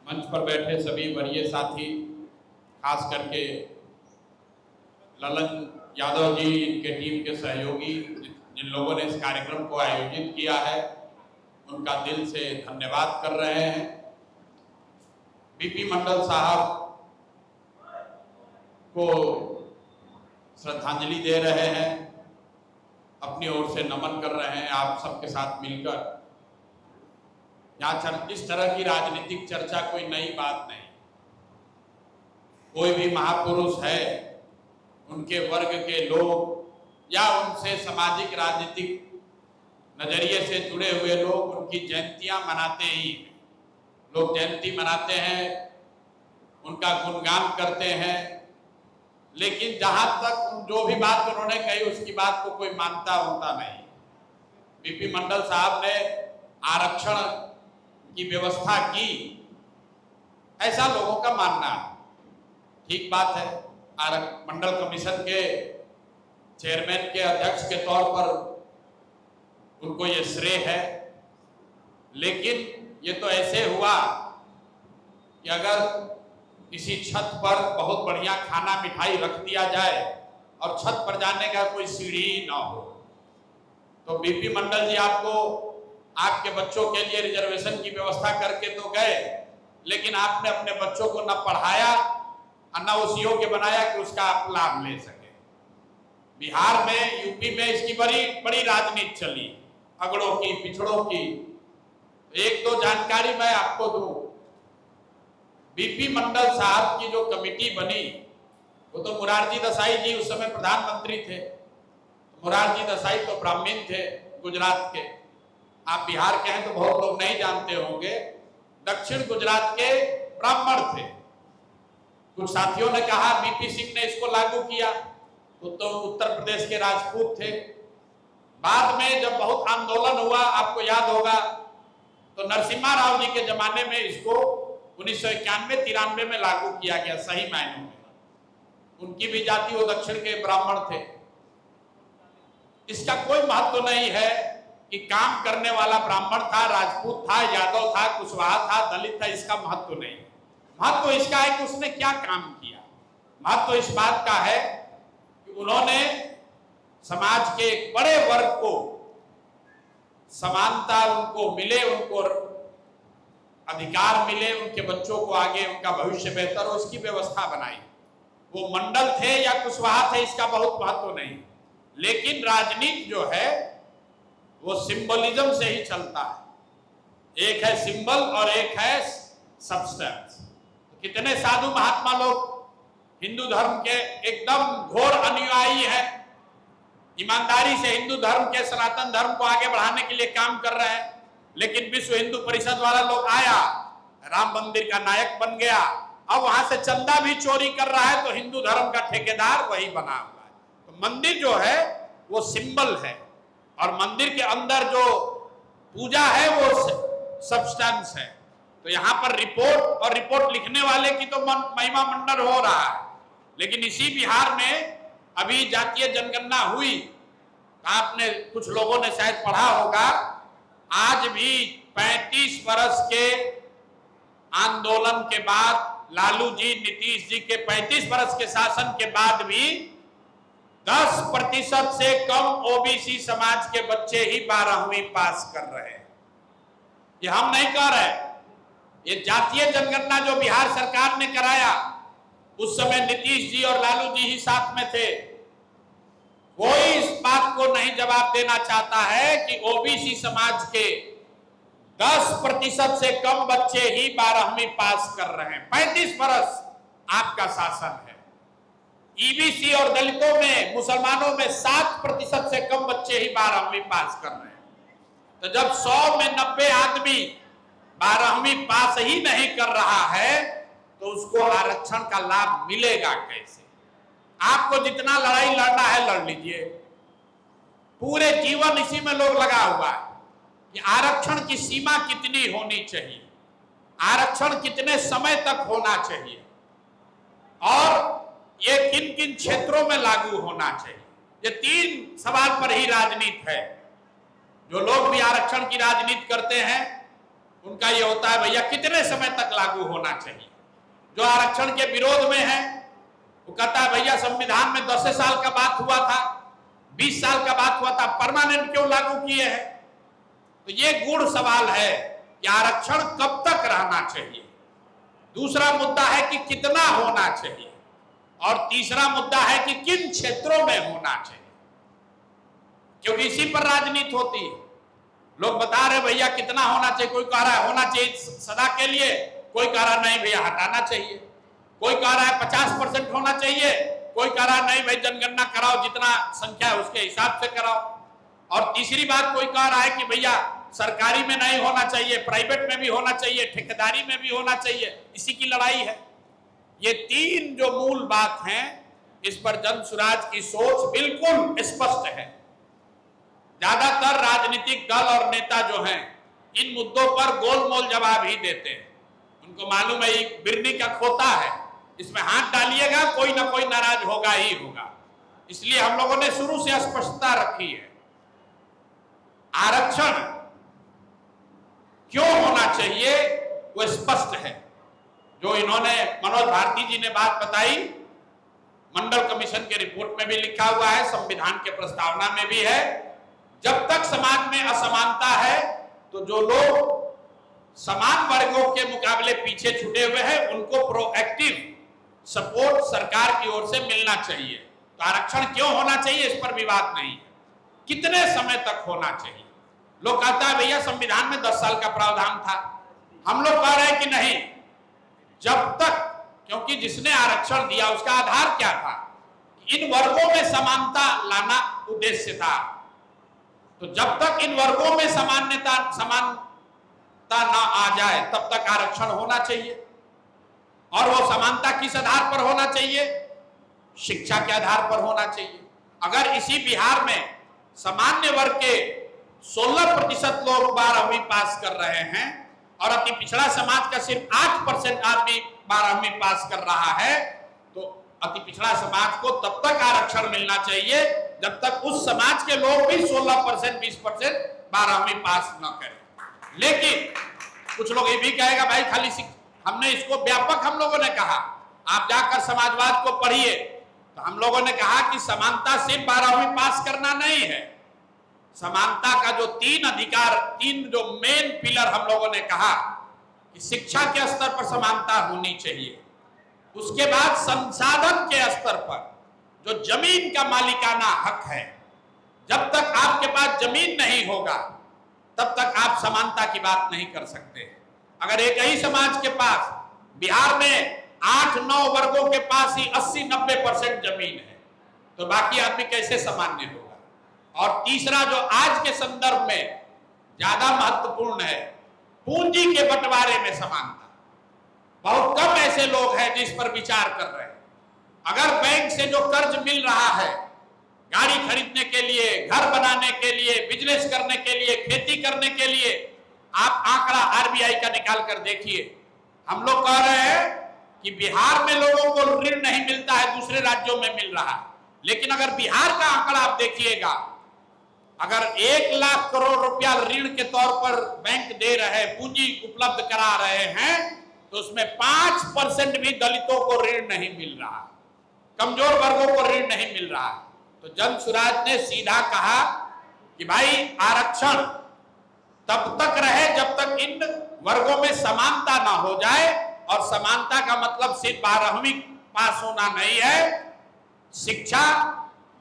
मंच पर बैठे सभी वरीय साथी, खास करके ललन यादव जी, इनके टीम के सहयोगी, जिन लोगों ने इस कार्यक्रम को आयोजित किया है, उनका दिल से धन्यवाद कर रहे हैं। बीपी मंडल साहब को श्रद्धांजलि दे रहे हैं, अपनी ओर से नमन कर रहे हैं आप सबके साथ मिलकर। यहाँ इस तरह की राजनीतिक चर्चा कोई नई बात नहीं। कोई भी महापुरुष है, उनके वर्ग के लोग या उनसे सामाजिक राजनीतिक नजरिए से जुड़े हुए लोग उनकी जयंतियां मनाते ही। लोग जयंती मनाते हैं, उनका गुणगान करते हैं, लेकिन जहां तक जो भी बात उन्होंने कही उसकी बात को कोई मानता होता नहीं। बीपी मंडल साहब ने आरक्षण की व्यवस्था की, ऐसा लोगों का मानना है। ठीक बात है, मंडल कमीशन के चेयरमैन के अध्यक्ष के तौर पर उनको ये श्रेय है, लेकिन ये तो ऐसे हुआ कि अगर किसी छत पर बहुत बढ़िया खाना मिठाई रख दिया जाए और छत पर जाने का कोई सीढ़ी ना हो, तो बीपी मंडल जी आपको आपके बच्चों के लिए रिजर्वेशन की व्यवस्था करके तो गए, लेकिन आपने अपने बच्चों को न पढ़ाया और न उस योग्य बनाया कि उसका आप लाभ ले सके। बिहार में, यूपी में इसकी बड़ी बड़ी राजनीति चली, अगड़ों की, पिछड़ों की। एक दो जानकारी मैं आपको दूं। बीपी मंडल साहब की जो कमेटी बनी, वो तो मुरारजी देसाई जी उस समय प्रधानमंत्री थे। मुरारजी देसाई तो ब्राह्मण थे, गुजरात के। आप बिहार के हैं तो बहुत लोग नहीं जानते होंगे, दक्षिण गुजरात के ब्राह्मण थे। कुछ साथियों ने कहा बीपी सिंह ने इसको लागू किया, तो उत्तर प्रदेश के राजपूत थे। बाद में जब बहुत आंदोलन हुआ, आपको याद होगा, तो नरसिम्हा राव जी के जमाने में इसको 1991-93 में लागू किया गया सही मायनों में। उनकी भी जाति, वो दक्षिण के ब्राह्मण थे। इसका कोई महत्व नहीं है कि काम करने वाला ब्राह्मण था, राजपूत था, यादव था, कुशवाहा था, दलित था, इसका महत्व नहीं। महत्व इसका है कि उसने क्या काम किया। महत्व इस बात का है कि उन्होंने समाज के एक बड़े वर्ग को समानता उनको मिले, उनको अधिकार मिले, उनके बच्चों को आगे उनका भविष्य बेहतर हो, उसकी व्यवस्था बनाई। वो मंडल थे या कुशवाहा थे, इसका बहुत महत्व नहीं, लेकिन राजनीति जो है वो सिंबलिज्म से ही चलता है। एक है सिंबल और एक है सब्सटेंस। तो कितने साधु महात्मा लोग हिंदू धर्म के एकदम घोर अनुयायी हैं, ईमानदारी से हिंदू धर्म के, सनातन धर्म को आगे बढ़ाने के लिए काम कर रहे हैं, लेकिन विश्व हिंदू परिषद वाला लोग आया, राम मंदिर का नायक बन गया, अब वहां से चंदा भी चोरी कर रहा है, तो हिंदू धर्म का ठेकेदार वही बना हुआ है। तो मंदिर जो है वो सिंबल है, और मंदिर के अंदर जो पूजा है वो सब्सटेंस है। तो यहाँ पर रिपोर्ट और रिपोर्ट लिखने वाले की तो महिमा मंडन हो रहा है, लेकिन इसी बिहार में अभी जातीय जनगणना हुई। आपने, कुछ लोगों ने शायद पढ़ा होगा, आज भी 35 वर्ष के आंदोलन के बाद, लालू जी, नीतीश जी के 35 वर्ष के शासन के बाद भी 10% से कम ओबीसी समाज के बच्चे ही 12वीं पास कर रहे हैं। ये हम नहीं कह रहे, ये जातीय जनगणना जो बिहार सरकार ने कराया, उस समय नीतीश जी और लालू जी ही साथ में थे। कोई इस बात को नहीं जवाब देना चाहता है कि ओबीसी समाज के 10% से कम बच्चे ही 12वीं पास कर रहे हैं। 35 वर्ष आपका शासन है। ईबीसी और दलितों में, मुसलमानों में 7% से कम बच्चे ही 12वीं पास कर रहे हैं। तो जब 100 में 90 आदमी 12वीं पास ही नहीं कर रहा है, तो उसको आरक्षण का लाभ मिलेगा कैसे? आपको जितना लड़ाई लड़ना है लड़ लीजिए, पूरे जीवन इसी में लोग लगा हुआ है कि आरक्षण की सीमा कितनी होनी चाहिए, आरक्षण कितने समय तक होना चाहिए, और ये किन किन क्षेत्रों में लागू होना चाहिए। ये 3 सवाल पर ही राजनीति है। जो लोग भी आरक्षण की राजनीति करते हैं, उनका ये होता है भैया कितने समय तक लागू होना चाहिए। जो आरक्षण के विरोध में है वो कहता है भैया संविधान में 10 साल का बात हुआ था, 20 साल का बात हुआ था, परमानेंट क्यों लागू किए हैं। तो ये गूढ़ सवाल है कि आरक्षण कब तक रहना चाहिए। दूसरा मुद्दा है कि कितना होना चाहिए, और तीसरा मुद्दा है कि किन क्षेत्रों में होना चाहिए, क्योंकि इसी पर राजनीति होती है। लोग बता रहे भैया कितना होना चाहिए, कोई कह रहा है होना चाहिए सदा के लिए, कोई कह रहा नहीं भैया हटाना चाहिए, कोई कह रहा है 50% होना चाहिए, कोई कह रहा है नहीं भाई जनगणना कराओ, जितना संख्या है उसके हिसाब से कराओ। और तीसरी बात कोई कह रहा है कि भैया सरकारी में नहीं होना चाहिए, प्राइवेट में भी होना चाहिए, ठेकेदारी में भी होना चाहिए। इसी की लड़ाई है। ये तीन जो मूल बात हैं, इस पर जन सुराज की सोच बिल्कुल स्पष्ट है। ज्यादातर राजनीतिक दल और नेता जो हैं इन मुद्दों पर गोलमोल जवाब ही देते हैं। उनको मालूम है एक बिरनी का खोता है, इसमें हाथ डालिएगा कोई ना कोई नाराज होगा ही होगा। इसलिए हम लोगों ने शुरू से स्पष्टता रखी है। आरक्षण क्यों होना चाहिए वो स्पष्ट है। जो इन्होंने मनोज भारती जी ने बात बताई, मंडल कमीशन के रिपोर्ट में भी लिखा हुआ है, संविधान के प्रस्तावना में भी है। जब तक समाज में असमानता है तो जो लोग समान वर्गों के मुकाबले पीछे छूटे हुए हैं उनको प्रोएक्टिव सपोर्ट सरकार की ओर से मिलना चाहिए। तो आरक्षण क्यों होना चाहिए इस पर विवाद नहीं है। कितने समय तक होना चाहिए, लोग कहता है भैया संविधान में 10 साल का प्रावधान था, हम लोग कह रहे हैं कि नहीं, जब तक, क्योंकि जिसने आरक्षण दिया उसका आधार क्या था, इन वर्गों में समानता लाना उद्देश्य था। तो जब तक इन वर्गों में समानता ना आ जाए तब तक आरक्षण होना चाहिए। और वो समानता किस आधार पर होना चाहिए, शिक्षा के आधार पर होना चाहिए। अगर इसी बिहार में सामान्य वर्ग के 16% लोग 12वीं पास कर रहे हैं और अति पिछड़ा समाज का सिर्फ 8% आदमी 12वीं पास कर रहा है, तो अति पिछड़ा समाज को तब तक आरक्षण मिलना चाहिए जब तक उस समाज के लोग भी 16%, 20% 12वीं पास न करें। लेकिन कुछ लोग ये भी कहेगा भाई खाली हमने इसको व्यापक, हम लोगों ने कहा आप जाकर समाजवाद को पढ़िए, तो हम लोगों ने कहा कि समानता सिर्फ 12वीं पास करना नहीं है। समानता का जो 3 अधिकार, 3 जो मेन पिलर हम लोगों ने कहा कि शिक्षा के स्तर पर समानता होनी चाहिए, उसके बाद संसाधन के स्तर पर जो जमीन का मालिकाना हक है, जब तक आपके पास जमीन नहीं होगा तब तक आप समानता की बात नहीं कर सकते। अगर एक ही समाज के पास बिहार में 8-9 वर्गों के पास ही 80-90% जमीन है तो बाकी आदमी कैसे सामान्य होगा। और तीसरा जो आज के संदर्भ में ज्यादा महत्वपूर्ण है, पूंजी के बंटवारे में समानता। बहुत कम ऐसे लोग हैं जिस पर विचार कर रहे हैं। अगर बैंक से जो कर्ज मिल रहा है गाड़ी खरीदने के लिए, घर बनाने के लिए, बिजनेस करने के लिए, खेती करने के लिए, आप आंकड़ा आरबीआई का निकाल कर देखिए। हम लोग कह रहे हैं कि बिहार में लोगों को ऋण नहीं मिलता है, दूसरे राज्यों में मिल रहा है। लेकिन अगर बिहार का आंकड़ा आप देखिएगा, अगर 1 लाख करोड़ रुपया ऋण के तौर पर बैंक दे रहे, पूंजी उपलब्ध करा रहे हैं, तो उसमें 5% भी दलितों को ऋण नहीं मिल रहा, कमजोर वर्गों को ऋण नहीं मिल रहा। तो जन सुराज ने सीधा कहा कि भाई आरक्षण तब तक रहे जब तक इन वर्गों में समानता ना हो जाए। और समानता का मतलब सिर्फ 12वीं पास होना नहीं है, शिक्षा,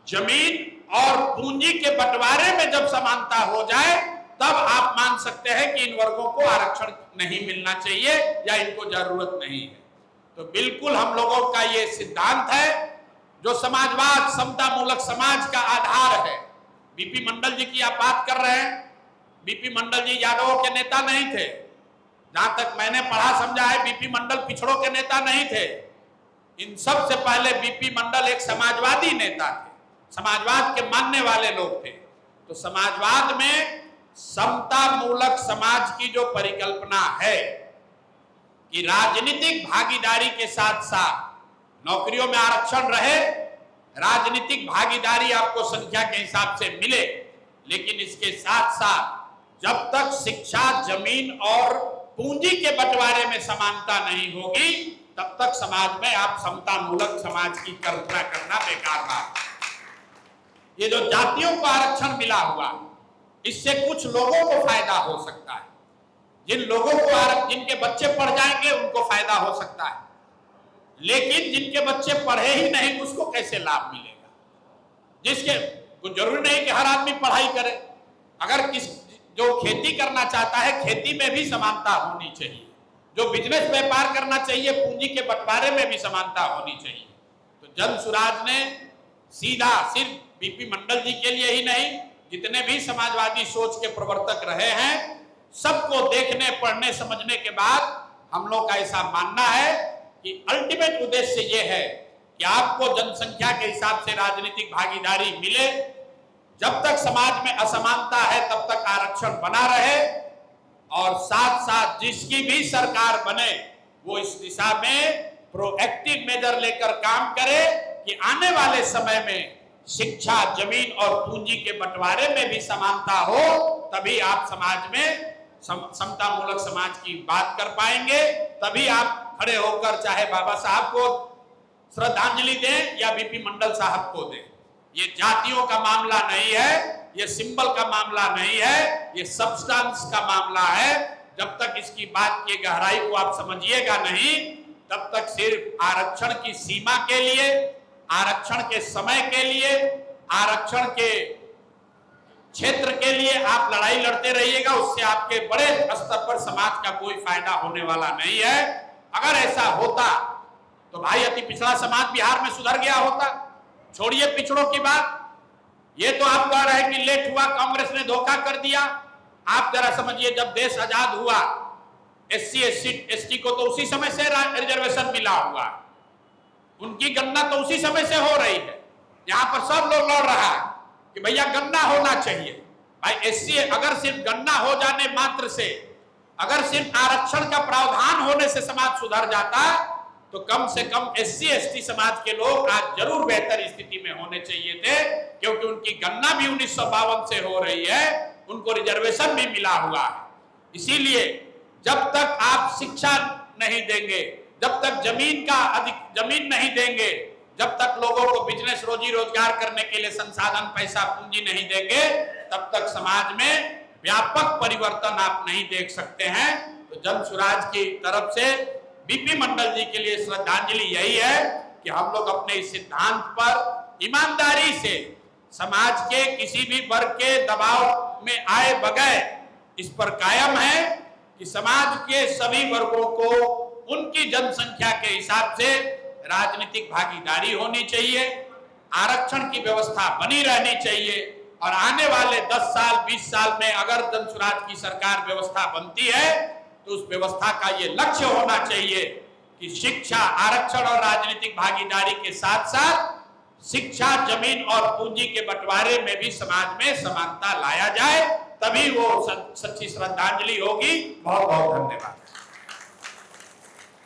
जमीन और पूंजी के बंटवारे में जब समानता हो जाए तब आप मान सकते हैं कि इन वर्गों को आरक्षण नहीं मिलना चाहिए या इनको जरूरत नहीं है। तो बिल्कुल हम लोगों का ये सिद्धांत है जो समाजवाद, समता मूलक समाज का आधार है। बीपी मंडल जी की आप बात कर रहे हैं, बीपी मंडल जी यादवों के नेता नहीं थे। जहां तक मैंने पढ़ा समझा है बीपी मंडल पिछड़ों के नेता नहीं थे। इन सब से पहले बीपी मंडल एक समाजवादी नेता थे, समाजवाद के मानने वाले लोग थे। तो समाजवाद में समता मूलक समाज की जो परिकल्पना है कि राजनीतिक भागीदारी के साथ साथ नौकरियों में आरक्षण रहे, राजनीतिक भागीदारी आपको संख्या के हिसाब से मिले, लेकिन इसके साथ साथ जब तक शिक्षा, जमीन और पूंजी के बंटवारे में समानता नहीं होगी, तब तक समाज में आप समतामूलक समाज की कल्पना करना बेकार बात। ये जो जातियों को आरक्षण मिला हुआ, इससे कुछ लोगों को फायदा हो सकता है। जिन लोगों को जिनके बच्चे पढ़ जाएंगे उनको फायदा हो सकता है, लेकिन जिनके बच्चे पढ़े ही नहीं उसको कैसे लाभ मिलेगा? जिसके कुछ जरूरी नहीं कि हर आदमी पढ़ाई करे। अगर जो खेती करना चाहता है, खेती में भी समानता होनी चाहिए। जो बिजनेस व्यापार करना चाहिए, पूंजी के बंटवारे में भी समानता होनी चाहिए। तो जन सुराज ने सीधा सिर्फ बीपी मंडल जी के लिए ही नहीं, जितने भी समाजवादी सोच के प्रवर्तक रहे हैं, सबको देखने, पढ़ने, समझने के बाद हम लोग का ऐसा मानना है कि अल्टीमेट उद्देश्य ये है कि आपको जनसंख्या के हिसाब से राजनीतिक भागीदारी मिले। जब तक समाज में असमानता है तब तक आरक्षण बना रहे, और साथ साथ जिसकी भी सरकार बने वो इस दिशा में प्रोएक्टिव मेजर लेकर काम करे कि आने वाले समय में शिक्षा, जमीन और पूंजी के बंटवारे में भी समानता हो। तभी आप समाज में समतामूलक समाज की बात कर पाएंगे। तभी आप खड़े होकर चाहे बाबा साहब को श्रद्धांजलि दें या बीपी मंडल साहब को दें। ये जातियों का मामला नहीं है, ये सिंबल का मामला नहीं है, ये सब्सटेंस का मामला है। जब तक इसकी बात की गहराई को आप समझिएगा नहीं, तब तक सिर्फ आरक्षण की सीमा के लिए, आरक्षण के समय के लिए, आरक्षण के क्षेत्र के लिए आप लड़ाई लड़ते रहिएगा। उससे आपके बड़े स्तर पर समाज का कोई फायदा होने वाला नहीं है। अगर ऐसा होता तो भाई अति पिछड़ा समाज बिहार में सुधर गया होता। छोड़िए पिछड़ों की बात, ये तो आप कह रहे हैं कि लेट हुआ, कांग्रेस ने धोखा कर दिया। आप जरा समझिए, जब देश आजाद हुआ SC ST को तो उसी समय से रिजर्वेशन मिला हुआ, उनकी गणना तो उसी समय से हो रही है। यहाँ पर सब लोग लड़ रहा है कि भैया गणना होना चाहिए। भाई SC अगर सिर्फ गणना हो जाने मात्र से, अगर सिर्फ आरक्षण का प्रावधान होने से समाज सुधर जाता, तो कम से कम SC ST समाज के लोग आज जरूर बेहतर स्थिति में होने चाहिए थे, क्योंकि उनकी गणना भी 1952 से हो रही है, उनको रिजर्वेशन भी मिला हुआ है। इसीलिए जब तक आप शिक्षा नहीं देंगे, जब तक जमीन नहीं देंगे, जब तक लोगों को बिजनेस, रोजी रोजगार करने के लिए संसाधन, पैसा, पूंजी नहीं देंगे, तब तक समाज में व्यापक परिवर्तन आप नहीं देख सकते हैं। तो जन सुराज की तरफ से बीपी मंडल जी के लिए श्रद्धांजलि यही है कि हम लोग अपने इस सिद्धांत पर ईमानदारी से समाज के किसी भी वर्ग के दबाव में आए बगैर इस पर कायम है कि समाज के सभी वर्गों को उनकी जनसंख्या के हिसाब से राजनीतिक भागीदारी होनी चाहिए, आरक्षण की व्यवस्था बनी रहनी चाहिए। और आने वाले 10 साल 20 साल में अगर जन सुराज की सरकार व्यवस्था बनती है तो उस व्यवस्था का ये लक्ष्य होना चाहिए कि शिक्षा, आरक्षण और राजनीतिक भागीदारी के साथ साथ शिक्षा, जमीन और पूंजी के बंटवारे में भी समाज में समानता लाया जाए। तभी वो सच्ची श्रद्धांजलि होगी। बहुत बहुत धन्यवाद।